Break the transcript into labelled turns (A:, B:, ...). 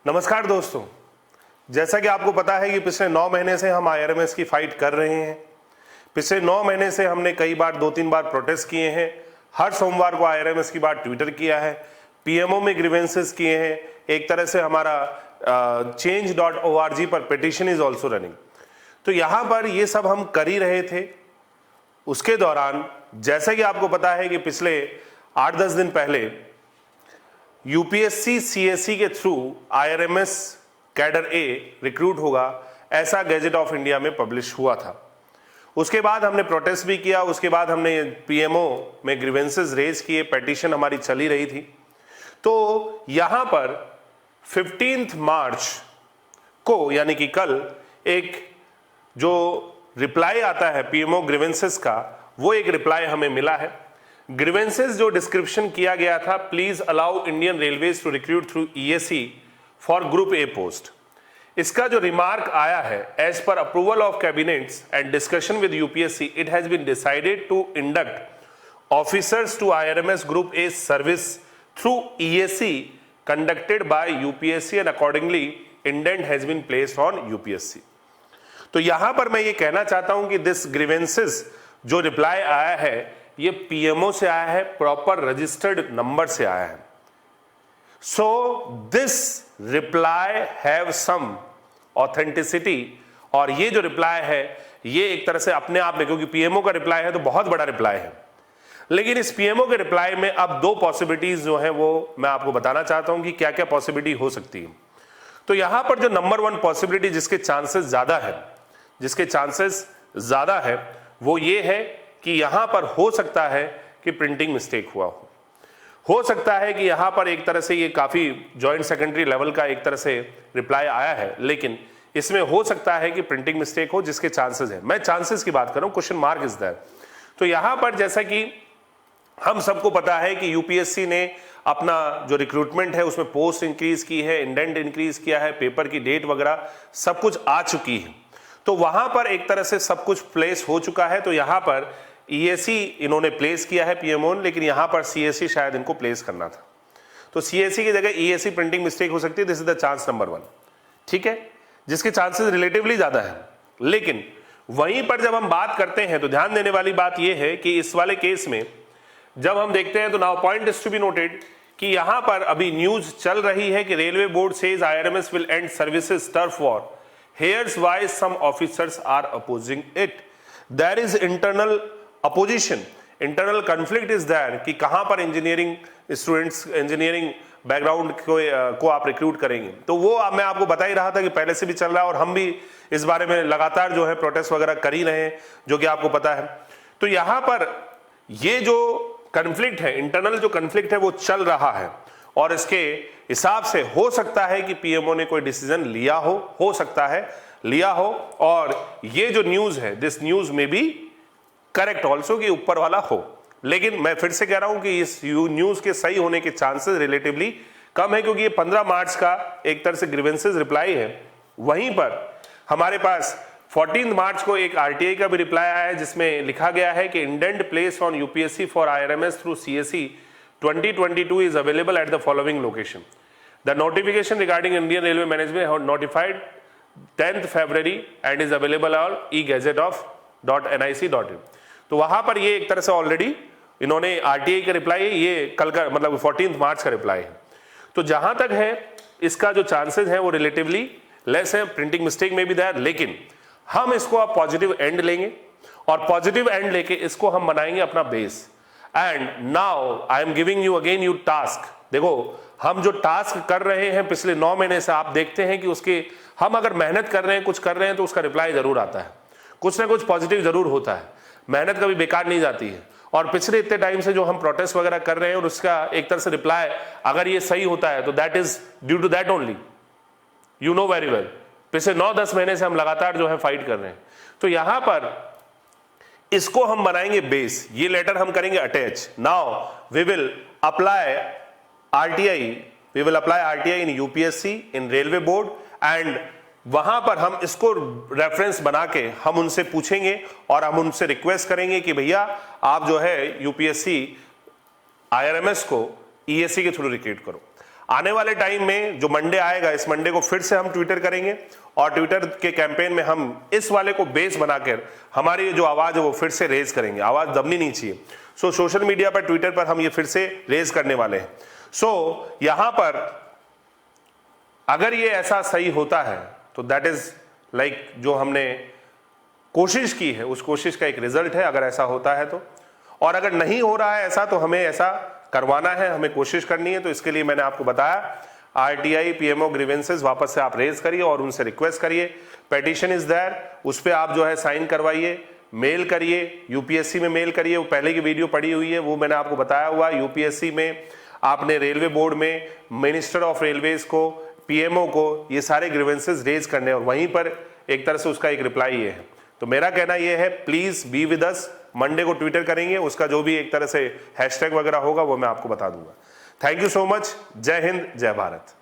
A: नमस्कार दोस्तों, जैसा कि आपको पता है कि पिछले 9 महीने से हम आईआरएमएस की फाइट कर रहे हैं। पिछले 9 महीने से हमने कई बार 2-3 बार प्रोटेस्ट किए हैं। हर सोमवार को आईआरएमएस की बात ट्विटर किया है, पीएमओ में ग्रीवेंसेस किए हैं। एक तरह से हमारा change.org पर पिटिशन इज ऑल्सो रनिंग। तो यहां पर ये सब हम कर ही रहे थे। उसके दौरान जैसा कि आपको पता है कि पिछले 8-10 दिन पहले यूपीएससी सीएससी के थ्रू आईआरएमएस कैडर ए रिक्रूट होगा, ऐसा गैजेट ऑफ इंडिया में पब्लिश हुआ था। उसके बाद हमने प्रोटेस्ट भी किया, उसके बाद हमने पीएमओ में ग्रीवेंसेस रेज किए, पिटीशन हमारी चली रही थी। तो यहां पर 15 मार्च को यानी कि कल एक जो रिप्लाई आता है पीएमओ ग्रीवेंसेस का, वो एक रिप्लाई हमें मिला है। ग्रीवेंसेस जो डिस्क्रिप्शन किया गया था, please allow Indian Railways to recruit through EAC for group A post, इसका जो रिमार्क आया है, as per approval of cabinets and discussion with UPSC it has been decided to induct officers to IRMS group A service through EAC conducted by UPSC and accordingly indent has been placed on UPSC. तो यहां पर मैं ये कहना चाहता हूं कि this grievances जो रिप्लाई आया है, ये पीएमओ से आया है, प्रॉपर रजिस्टर्ड नंबर से आया है। So this reply have some authenticity, और ये जो रिप्लाई है ये एक तरह से अपने आप में, क्योंकि पीएमओ का रिप्लाई है तो बहुत बड़ा रिप्लाई है, लेकिन इस पीएमओ के रिप्लाई में अब 2 पॉसिबिलिटीज जो है वो मैं आपको बताना चाहता हूं कि क्या क्या पॉसिबिलिटी हो सकती है। तो यहां पर जो नंबर 1 पॉसिबिलिटी जिसके चांसेस ज्यादा है वो ये है कि यहां पर हो सकता है कि प्रिंटिंग मिस्टेक हुआ हो सकता है कि यहां पर एक तरह से ये काफी जॉइंट सेकेंडरी लेवल का एक तरह से रिप्लाई आया है, लेकिन इसमें हो सकता है कि प्रिंटिंग मिस्टेक हो, जिसके चांसेस है। मैं चांसेस की बात कर रहा हूं, क्वेश्चन मार्क इज देयर। तो यहां पर जैसा कि हम सबको पता है कि यूपीएससी ने अपना जो रिक्रूटमेंट है उसमें पोस्ट इंक्रीज की है, इंडेंट इंक्रीज किया है, पेपर की डेट वगैरह सब कुछ आ चुकी है। तो वहां पर एक तरह से सब कुछ प्लेस हो चुका है। तो यहां पर ईएसी इन्होंने प्लेस किया है पीएमओ ने, लेकिन यहां पर सीएससी शायद इनको प्लेस करना था। तो सीएससी की जगह ईएसी प्रिंटिंग मिस्टेक हो सकती है। This is the chance number 1, ठीक है, जिसके चांसेस रिलेटिवली ज्यादा है। लेकिन वहीं पर जब हम बात करते हैं तो ध्यान देने वाली बात यह है कि इस वाले केस में जब हम देखते हैं तो now point is to be noted कि यहां पर अभी न्यूज चल रही है कि railway board says IRMS will end services turf war, here's why some officers are opposing it. There is internal opposition, internal conflict is there कि कहां पर इंजीनियरिंग स्टूडेंट्स, इंजीनियरिंग बैकग्राउंड को आप रिक्रूट करेंगे। तो वो मैं आपको बता ही रहा था कि पहले से भी चल रहा है और हम भी इस बारे में लगातार जो है प्रोटेस्ट वगैरह कर ही रहे हैं, जो कि आपको पता है। तो यहां पर ये जो कॉन्फ्लिक्ट है, इंटरनल जो कॉन्फ्लिक्ट है वो चल रहा है, और इसके हिसाब से हो सकता है कि पीएमओ ने कोई डिसीजन लिया हो सकता है लिया हो, और ये जो न्यूज है दिस न्यूज में भी करेक्ट ऑल्सो कि ऊपर वाला हो। लेकिन मैं फिर से कह रहा हूं कि इस न्यूज के सही होने के चांसेस रिलेटिवली कम है, क्योंकि ये 15 मार्च का एक तरह से ग्रीवेंसेस रिप्लाई है। वहीं पर हमारे पास 14 मार्च को एक आरटीआई का भी रिप्लाई आया है, जिसमें लिखा गया है कि indent place on UPSC for IRMS through CSC 2022 is available at the following location. The notification regarding Indian railway management notified 10th February and is available on e-gazette.nic.in। तो वहां पर ये एक तरह से ऑलरेडी इन्होंने आरटीआई का रिप्लाई, ये कल का मतलब 14 मार्च का रिप्लाई है। तो जहां तक है इसका जो चांसेस है वो रिलेटिवली लेस है, प्रिंटिंग मिस्टेक में भी देयर, लेकिन हम इसको अब पॉजिटिव एंड लेंगे, और पॉजिटिव एंड लेके इसको हम बनाएंगे अपना base. And now I am giving you again you task. देखो हम जो टास्क कर रहे हैं पिछले 9 महीने से, आप देखते हैं कि उसके हम अगर मेहनत कर रहे हैं, कुछ कर रहे हैं, तो उसका रिप्लाई जरूर आता है, कुछ ना कुछ पॉजिटिव जरूर होता है। मेहनत कभी बेकार नहीं जाती है। और पिछले इतने टाइम से जो हम प्रोटेस्ट वगैरह कर रहे हैं और उसका एक तरह से रिप्लाई अगर ये सही होता है तो that is due to that only, you know very well. पिछले 9-10 महीने से हम लगातार जो है फाइट कर रहे हैं। तो यहां पर इसको हम बनाएंगे बेस, ये लेटर हम करेंगे attach. Now we will apply RTI, we will apply RTI in UPSC, in railway board, and वहां पर हम इसको रेफरेंस बना के हम उनसे पूछेंगे और हम उनसे रिक्वेस्ट करेंगे कि भैया आप जो है यूपीएससी आईआरएमएस को ईएससी के थ्रू रिक्रूट करो। आने वाले टाइम में जो मंडे आएगा, इस मंडे को फिर से हम ट्विटर करेंगे और ट्विटर के कैंपेन में हम इस वाले को बेस बनाकर हमारी जो आवाज है वो फिर से रेज करेंगे। आवाज दबनी नहीं चाहिए। सो सोशल मीडिया पर, ट्विटर पर हम ये फिर से रेज करने वाले हैं। सो यहां पर अगर ये ऐसा सही होता है तो दैट इज लाइक जो हमने कोशिश की है उस कोशिश का एक रिजल्ट है, अगर ऐसा होता है तो। और अगर नहीं हो रहा है ऐसा तो हमें ऐसा करवाना है, हमें कोशिश करनी है। तो इसके लिए मैंने आपको बताया RTI PMO ग्रीवेंसेस वापस से आप रेज करिए और उनसे रिक्वेस्ट करिए। पेटिशन इज देयर, उस पर आप जो है साइन करवाइए, मेल करिए, यूपीएससी में मेल करिए। वो पहले की वीडियो पड़ी हुई है, वो मैंने आपको बताया हुआ। यूपीएससी में आपने रेलवे बोर्ड में मिनिस्टर ऑफ रेलवेज को, PMO को ये सारे ग्रीवेंसेस रेज करने और वहीं पर एक तरह से उसका एक रिप्लाई ये है। तो मेरा कहना ये है, please be with us. Monday को ट्विटर करेंगे, उसका जो भी एक तरह से हैशटैग वगैरह होगा वो मैं आपको बता दूंगा। Thank you so much. जय हिंद, जय भारत।